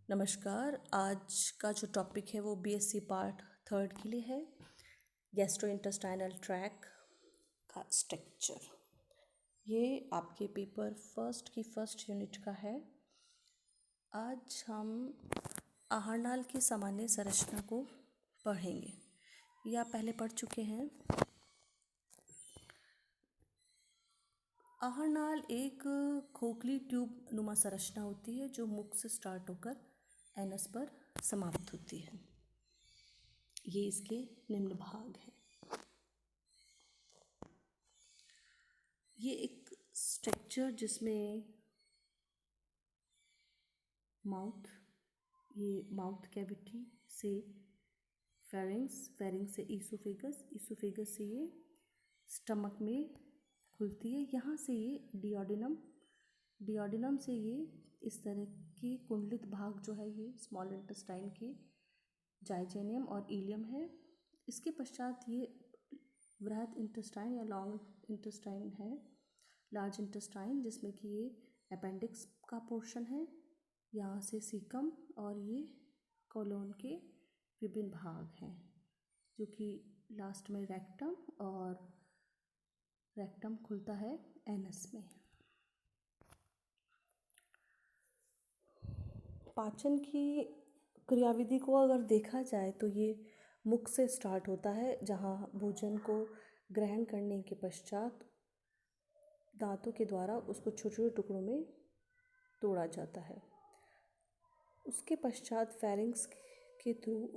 नमस्कार। आज का जो टॉपिक है वो बीएससी पार्ट थर्ड के लिए है, गैस्ट्रोइंटेस्टाइनल ट्रैक का स्ट्रक्चर। ये आपके पेपर फर्स्ट की फर्स्ट यूनिट का है। आज हम आहारनाल की सामान्य संरचना को पढ़ेंगे। ये आप पहले पढ़ चुके हैं। आहारनाल एक खोखली ट्यूब नुमा संरचना होती है जो मुख से स्टार्ट होकर एनस पर समाप्त होती है। ये इसके निम्न भाग हैं। ये एक स्ट्रक्चर जिसमें माउथ कैविटी से फेरिंग्स से ईसोफेगस से ये स्टमक में खुलती है। यहाँ से ये डिओडिनम से ये इस तरह की कुंडलित भाग जो है ये स्मॉल इंटेस्टाइन के जाइजेनियम और इलियम है। इसके पश्चात ये बृहद इंटेस्टाइन या लॉन्ग इंटेस्टाइन है, लार्ज इंटेस्टाइन, जिसमें कि ये अपेंडिक्स का पोर्शन है। यहाँ से सीकम और ये कोलोन के विभिन्न भाग हैं, जो कि लास्ट में रेक्टम खुलता है एनस में। पाचन की क्रियाविधि को अगर देखा जाए तो ये मुख से स्टार्ट होता है, जहाँ भोजन को ग्रहण करने के पश्चात दांतों के द्वारा उसको छोटे छोटे टुकड़ों में तोड़ा जाता है। उसके पश्चात फेरिंग्स के थ्रू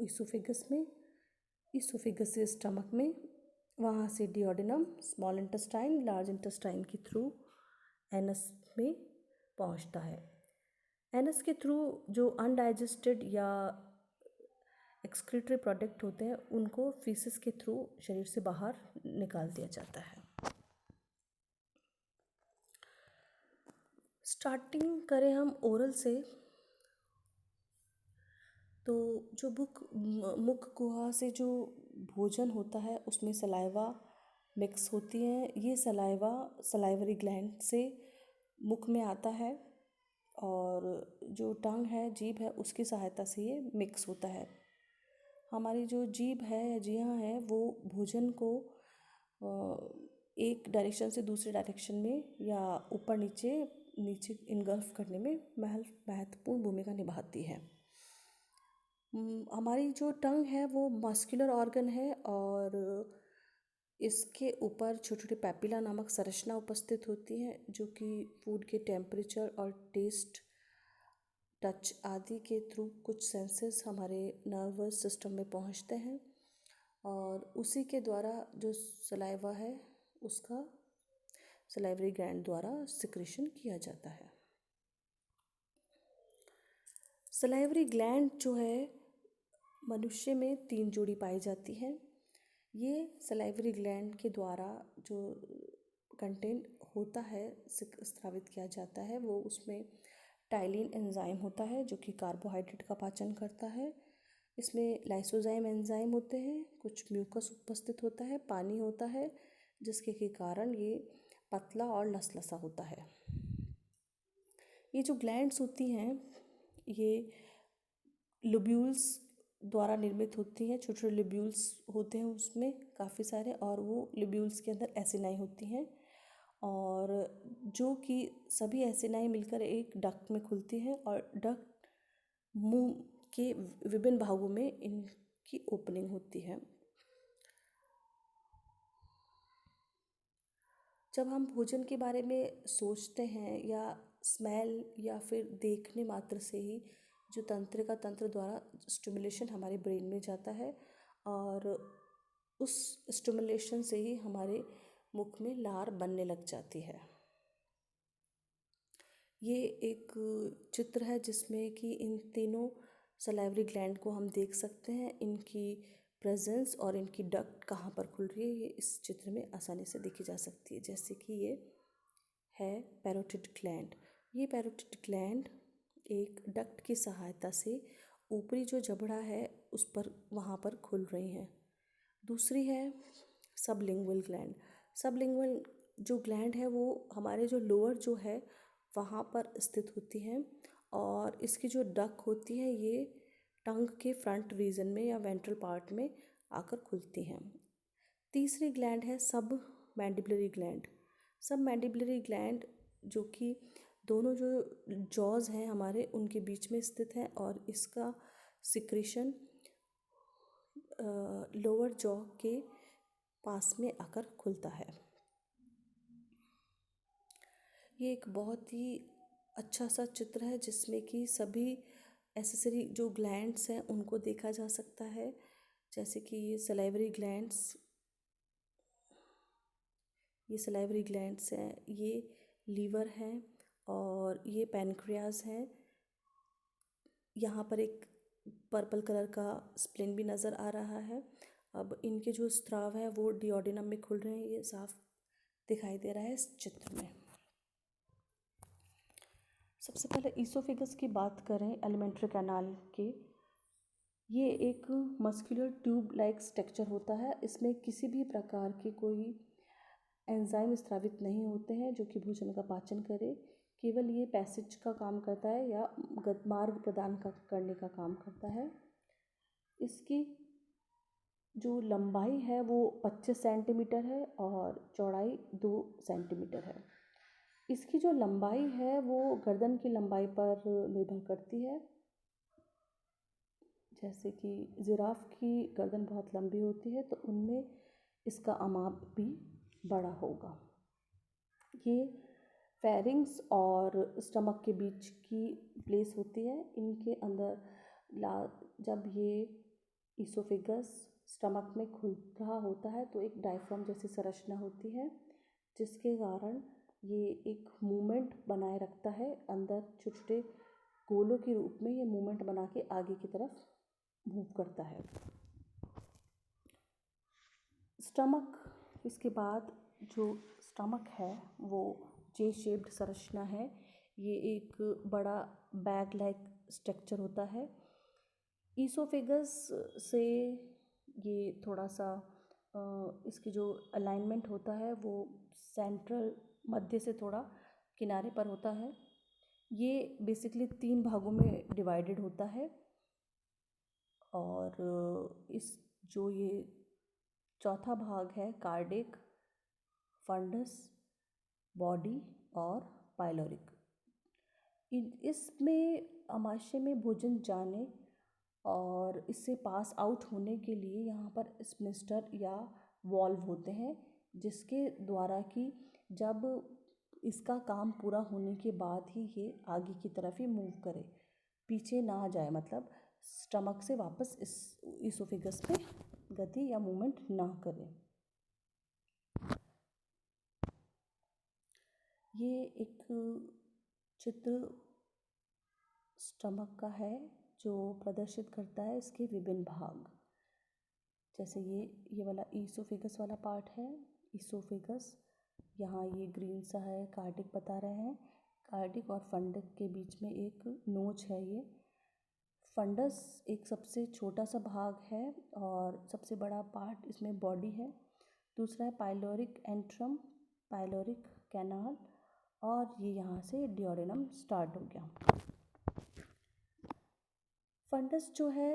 ईसोफेगस से स्टमक में, वहाँ से duodenum, small intestine, large intestine के थ्रू एनस में पहुँचता है। एनस के थ्रू जो अनडाइजेस्टेड या एक्सक्रीटरी प्रोडक्ट होते हैं उनको फीसिस के थ्रू शरीर से बाहर निकाल दिया जाता है। स्टार्टिंग करें हम ओरल से, तो जो मुख गुहा से जो भोजन होता है उसमें सलाइवा मिक्स होती है। ये सलाइवरी ग्लैंड से मुख में आता है और जो टंग है, जीभ है, उसकी सहायता से ये मिक्स होता है। हमारी जो जीभ है या जिह्वा है वो भोजन को एक डायरेक्शन से दूसरे डायरेक्शन में या ऊपर नीचे इनगल्फ करने में महत्वपूर्ण भूमिका निभाती है। हमारी जो टंग है वो मस्कुलर ऑर्गन है और इसके ऊपर छोटे छोटे पैपिला नामक संरचना उपस्थित होती है, जो कि फूड के टेम्परेचर और टेस्ट, टच आदि के थ्रू कुछ सेंसेस हमारे नर्वस सिस्टम में पहुंचते हैं और उसी के द्वारा जो सलाइवा है उसका सलाइवरी ग्लैंड द्वारा सिक्रीशन किया जाता है। सलाइवरी ग्लैंड जो है मनुष्य में 3 जोड़ी पाई जाती है। ये सलाइवरी ग्लैंड के द्वारा जो कंटेंट होता है स्रावित किया जाता है वो उसमें टाइलिन एंजाइम होता है जो कि कार्बोहाइड्रेट का पाचन करता है। इसमें लाइसोजाइम एंजाइम होते हैं, कुछ म्यूकस उपस्थित होता है, पानी होता है, जिसके के कारण ये पतला और लसलसा होता है। ये जो ग्लैंड्स होती हैं ये लोब्यूल्स द्वारा निर्मित होती हैं। छोटे छोटे लोब्यूल्स होते हैं उसमें काफ़ी सारे, और वो लोब्यूल्स के अंदर एसिनाई होती हैं और जो कि सभी एसिनाई मिलकर एक डक्ट में खुलती हैं और डक्ट मुंह के विभिन्न भागों में इनकी ओपनिंग होती है। जब हम भोजन के बारे में सोचते हैं या स्मेल या फिर देखने मात्र से ही जो तंत्रिका तंत्र द्वारा स्टिमुलेशन हमारे ब्रेन में जाता है और उस स्टिमुलेशन से ही हमारे मुख में लार बनने लग जाती है। ये एक चित्र है जिसमें कि इन तीनों सलाइवरी ग्लैंड को हम देख सकते हैं, इनकी प्रेजेंस और इनकी डक्ट कहाँ पर खुल रही है ये इस चित्र में आसानी से देखी जा सकती है। जैसे कि ये है पैरोटिड ग्लैंड। ये पैरोटिड ग्लैंड एक डक्ट की सहायता से ऊपरी जो जबड़ा है उस पर वहाँ पर खुल रही हैं। दूसरी है सबलिंगुअल ग्लैंड। सबलिंगुअल जो ग्लैंड है वो हमारे जो लोअर जो है वहाँ पर स्थित होती है और इसकी जो डक होती है ये टंग के फ्रंट रीजन में या वेंट्रल पार्ट में आकर खुलती हैं। तीसरी ग्लैंड है सब मैंडिबुलरी ग्लैंड। सब मैंडिबुलरी ग्लैंड जो कि दोनों जो जॉज हैं हमारे उनके बीच में स्थित है और इसका सिक्रीशन लोअर जॉ के पास में आकर खुलता है। ये एक बहुत ही अच्छा सा चित्र है जिसमें कि सभी एसेसरी जो ग्लैंड्स हैं उनको देखा जा सकता है, जैसे कि ये सलाइवरी ग्लैंड्स हैं, ये लीवर हैं और ये पैनक्रियाज हैं। यहाँ पर एक पर्पल कलर का स्प्लिन भी नज़र आ रहा है। अब इनके जो स्राव है वो डिओडिनम में खुल रहे हैं, ये साफ दिखाई दे रहा है इस चित्र में। सबसे पहले ईसोफेगस की बात करें एलिमेंट्री कैनाल के, ये एक मस्कुलर ट्यूब लाइक स्ट्रक्चर होता है। इसमें किसी भी प्रकार के कोई एंजाइम स्रावित नहीं होते हैं जो कि भोजन का पाचन करे। केवल ये पैसेज का काम करता है या मार्ग प्रदान करने का काम करता है। इसकी जो लंबाई है वो 25 सेंटीमीटर है और चौड़ाई 2 सेंटीमीटर है। इसकी जो लंबाई है वो गर्दन की लंबाई पर निर्भर करती है। जैसे कि जिराफ की गर्दन बहुत लंबी होती है तो उनमें इसका अमाप भी बड़ा होगा। ये फेरिंग्स और स्टमक के बीच की प्लेस होती है। इनके अंदर जब ये ईसोफेगस स्टमक में खुल रहा होता है तो एक डायफ्राम जैसी संरचना होती है जिसके कारण ये एक मूवमेंट बनाए रखता है। अंदर छोटे छोटे गोलों के रूप में ये मूवमेंट बना के आगे की तरफ मूव करता है। स्टमक, इसके बाद जो स्टमक है वो जे शेप्ड संरचना है। ये एक बड़ा बैग लाइक स्ट्रक्चर होता है। ईसोफेगस से ये थोड़ा सा इसकी जो अलाइनमेंट होता है वो सेंट्रल मध्य से थोड़ा किनारे पर होता है। ये बेसिकली 3 भागों में डिवाइडेड होता है और इस जो ये चौथा भाग है कार्डिक, फंडस, बॉडी और पाइलोरिक। इसमें आमाशय में भोजन जाने और इससे पास आउट होने के लिए यहाँ पर स्प्लिंटर या वॉल्व होते हैं जिसके द्वारा कि जब इसका काम पूरा होने के बाद ही ये आगे की तरफ ही मूव करे, पीछे ना जाए, मतलब स्टमक से वापस इस ईसोफेगस पे गति या मूवमेंट ना करे। ये एक चित्र स्टमक का है जो प्रदर्शित करता है इसके विभिन्न भाग। जैसे ये वाला ईसोफेगस वाला पार्ट है। ईसोफेगस यहाँ ये ग्रीन सा है, कार्डिक बता रहे हैं। कार्डिक और फंडक के बीच में एक नोच है। ये फंडस एक सबसे छोटा सा भाग है और सबसे बड़ा पार्ट इसमें बॉडी है। दूसरा है पाइलोरिक एंट्रम, पाइलोरिक कैनाल, और ये यहाँ से डिओडिनम स्टार्ट हो गया। फंडस जो है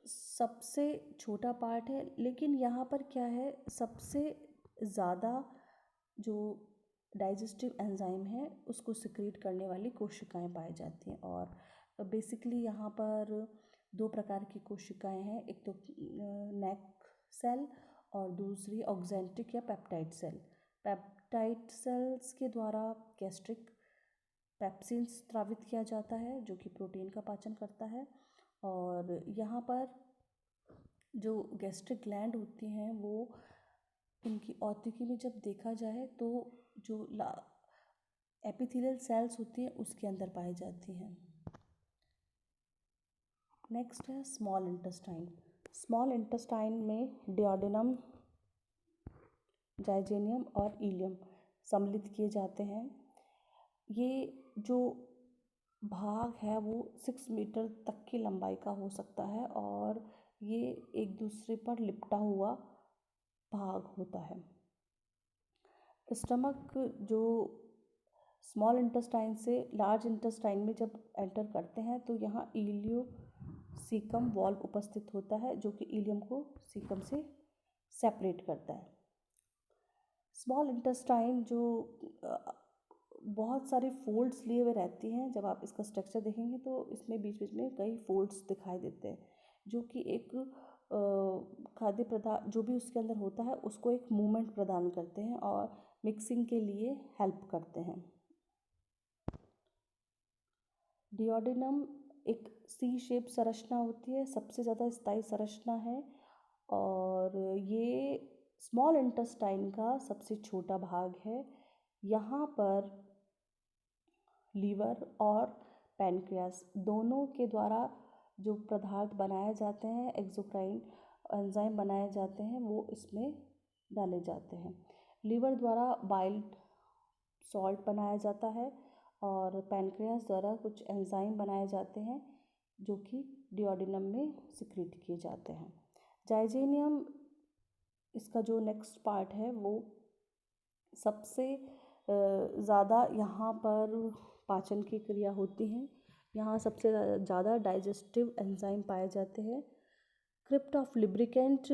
सबसे छोटा पार्ट है, लेकिन यहाँ पर क्या है, सबसे ज़्यादा जो डाइजेस्टिव एंजाइम है उसको सिक्रीट करने वाली कोशिकाएं पाई जाती हैं। और बेसिकली यहाँ पर 2 प्रकार की कोशिकाएं हैं, एक तो नेक सेल और दूसरी ऑक्जेंटिक या पेप्टाइड सेल। पेप्टाइड सेल्स के द्वारा गैस्ट्रिक पेप्सिन स्रावित किया जाता है जो कि प्रोटीन का पाचन करता है। और यहाँ पर जो गैस्ट्रिक ग्लैंड होती हैं वो इनकी औद्योगिकी में जब देखा जाए तो जो एपिथेलियल सेल्स होती हैं उसके अंदर पाई जाती हैं। नेक्स्ट है स्मॉल इंटेस्टाइन। स्मॉल इंटेस्टाइन में डिओडिनम, जाइजेनियम और इलियम सम्मिलित किए जाते हैं। ये जो भाग है वो 6 मीटर तक की लंबाई का हो सकता है और ये एक दूसरे पर लिपटा हुआ भाग होता है। स्टमक जो स्मॉल इंटेस्टाइन से लार्ज इंटेस्टाइन में जब एंटर करते हैं तो यहाँ इलियोसीकम वॉल्व उपस्थित होता है जो कि इलियम को सीकम से सेपरेट करता है। स्मॉल इंटेस्टाइन जो बहुत सारे फोल्ड्स लिए हुए रहती हैं, जब आप इसका स्ट्रक्चर देखेंगे तो इसमें बीच बीच में कई फोल्ड्स दिखाई देते हैं जो कि एक खाद्य पदार्थ जो भी उसके अंदर होता है उसको एक मूवमेंट प्रदान करते हैं और मिक्सिंग के लिए हेल्प करते हैं। डिओडिनम एक सी शेप संरचना होती है, सबसे ज़्यादा स्थायी संरचना है और ये स्मॉल इंटेस्टाइन का सबसे छोटा भाग है। यहाँ पर लीवर और पैनक्रियास दोनों के द्वारा जो पदार्थ बनाए जाते हैं, एक्सोक्राइन एंजाइम बनाए जाते हैं, वो इसमें डाले जाते हैं। लीवर द्वारा बाइल्ड सॉल्ट बनाया जाता है और पैनक्रियास द्वारा कुछ एंजाइम बनाए जाते हैं जो कि डिओडिनम में सिक्रीट किए जाते हैं। जाइजेनियम इसका जो नेक्स्ट पार्ट है वो सबसे ज़्यादा यहाँ पर पाचन की क्रिया होती है। यहाँ सबसे ज़्यादा डाइजेस्टिव एंजाइम पाए जाते हैं। क्रिप्ट ऑफ लिब्रिकेंट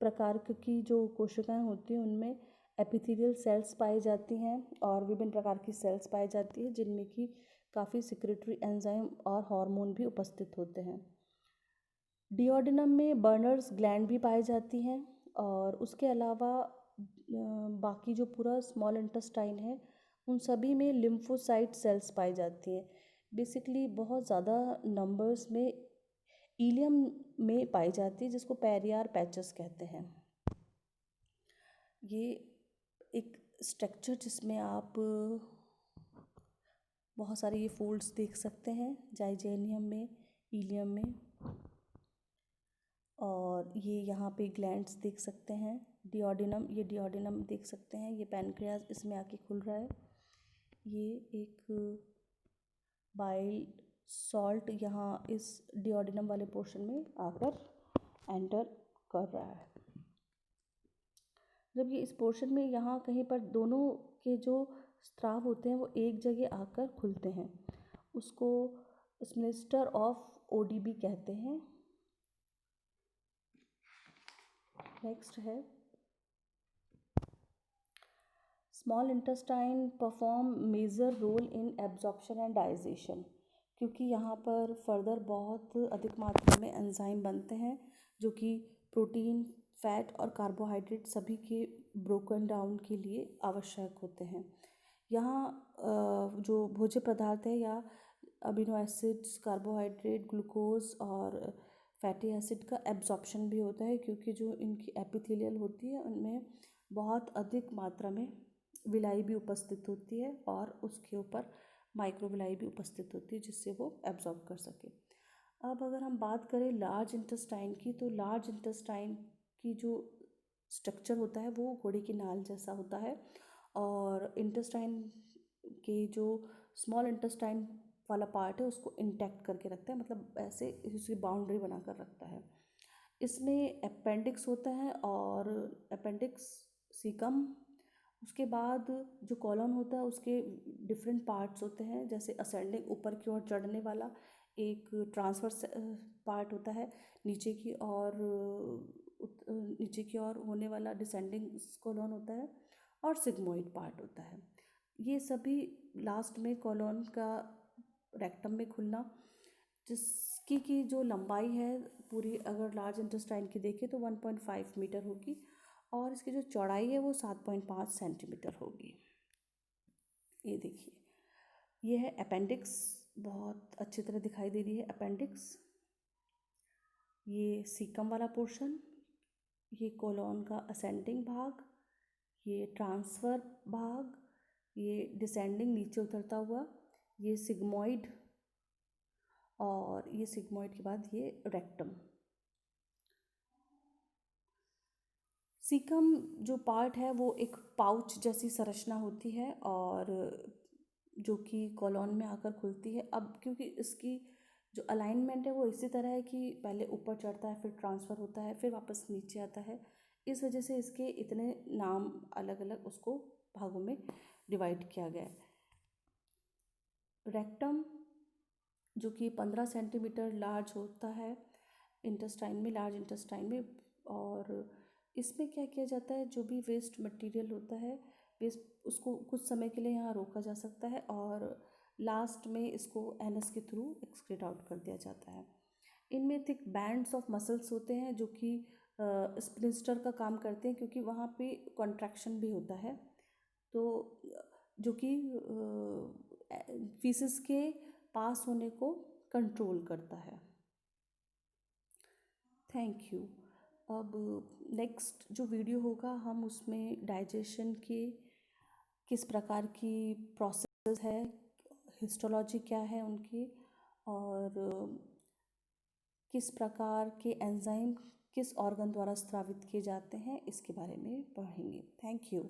प्रकार की जो कोशिकाएं होती हैं उनमें एपिथेलियल सेल्स पाई जाती हैं और विभिन्न प्रकार की सेल्स पाई जाती है जिनमें कि काफ़ी सिक्रेटरी एंजाइम और हार्मोन भी उपस्थित होते हैं। डिओडिनम में बर्नर्स ग्लैंड भी पाई जाती हैं और उसके अलावा बाकी जो पूरा स्मॉल इंटेस्टाइन है उन सभी में लिम्फोसाइट सेल्स पाई जाती हैं। बेसिकली बहुत ज़्यादा नंबर्स में इलियम में पाई जाती है जिसको पेरियार पैचेस कहते हैं। ये एक स्ट्रक्चर जिसमें आप बहुत सारे ये फोल्ड्स देख सकते हैं जाइजेनियम में, इलियम में, और ये यहाँ पे ग्लैंड्स देख सकते हैं। डिओडिनम, ये डिओडिनम देख सकते हैं, ये पैनक्रियास इसमें आके खुल रहा है। ये एक बाइल सॉल्ट यहाँ इस डिओडिनम वाले पोर्शन में आकर एंटर कर रहा है। जब ये इस पोर्शन में यहाँ कहीं पर दोनों के जो स्राव होते हैं वो एक जगह आकर खुलते हैं, उसको स्प्लिंटर ऑफ ओडीबी कहते हैं। नेक्स्ट है small intestine perform major role in absorption and digestion, क्योंकि यहाँ पर फर्दर बहुत अधिक मात्रा में एंजाइम बनते हैं जो कि प्रोटीन, फैट और कार्बोहाइड्रेट सभी के ब्रोकन डाउन के लिए आवश्यक होते हैं। यहाँ जो भोज्य पदार्थ है या अमीनो एसिड्स, कार्बोहाइड्रेट, ग्लूकोज और फैटी एसिड का एब्जॉर्प्शन भी होता है क्योंकि जो इनकी एपिथेलियल होती है उनमें बहुत अधिक मात्रा में विलाई भी उपस्थित होती है और उसके ऊपर माइक्रोविलाई भी उपस्थित होती है जिससे वो एब्जॉर्ब कर सके। अब अगर हम बात करें लार्ज इंटेस्टाइन की, तो लार्ज इंटेस्टाइन की जो स्ट्रक्चर होता है वो घोड़े की नाल जैसा होता है और इंटेस्टाइन के जो स्मॉल इंटेस्टाइन वाला पार्ट है उसको इंटैक्ट करके रखता है, मतलब ऐसे उसकी बाउंड्री बना कर रखता है। इसमें अपेंडिक्स होता है और अपेंडिक्स सीकम, उसके बाद जो कॉलम होता है उसके डिफरेंट पार्ट्स होते हैं, जैसे असेंडिंग ऊपर की ओर चढ़ने वाला एक ट्रांसवर्स पार्ट होता है, नीचे की ओर होने वाला डिसेंडिंग कॉलम होता है और सिग्मोइड पार्ट होता है। ये सभी लास्ट में कॉलम का रेक्टम में खुलना, जिसकी की जो लंबाई है पूरी अगर लार्ज इंटेस्टाइन की देखें तो 1.5 मीटर होगी और इसकी जो चौड़ाई है वो 7.5 सेंटीमीटर होगी। ये देखिए, ये है अपेंडिक्स, बहुत अच्छी तरह दिखाई दे रही है अपेंडिक्स। ये सीकम वाला पोर्शन, ये कोलोन का असेंडिंग भाग, ये ट्रांसफर भाग, ये डिसेंडिंग नीचे उतरता हुआ, ये सिग्मोइड और ये सिग्मोइड के बाद ये रेक्टम। सीकम जो पार्ट है वो एक पाउच जैसी संरचना होती है और जो कि कॉलोन में आकर खुलती है। अब क्योंकि इसकी जो अलाइनमेंट है वो इसी तरह है कि पहले ऊपर चढ़ता है, फिर ट्रांसफ़र होता है, फिर वापस नीचे आता है, इस वजह से इसके इतने नाम अलग अलग उसको भागों में डिवाइड किया गया है। रेक्टम जो कि 15 सेंटीमीटर लार्ज होता है इंटेस्टाइन में, लार्ज इंटेस्टाइन में। और इसमें क्या किया जाता है, जो भी वेस्ट मटेरियल होता है, वेस्ट, उसको कुछ समय के लिए यहाँ रोका जा सकता है और लास्ट में इसको एनस के थ्रू एक्सक्रीट आउट कर दिया जाता है। इनमें थिक बैंड्स ऑफ मसल्स होते हैं जो कि स्प्लिंस्टर का काम करते हैं, क्योंकि वहाँ पे कॉन्ट्रैक्शन भी होता है, तो जो कि फीसिस के पास होने को कंट्रोल करता है। Thank you. अब नेक्स्ट जो वीडियो होगा, हम उसमें डाइजेशन के किस प्रकार की प्रोसेस है, हिस्टोलॉजी क्या है उनकी, और किस प्रकार के एंजाइम किस ऑर्गन द्वारा स्रावित किए जाते हैं, इसके बारे में पढ़ेंगे। Thank you.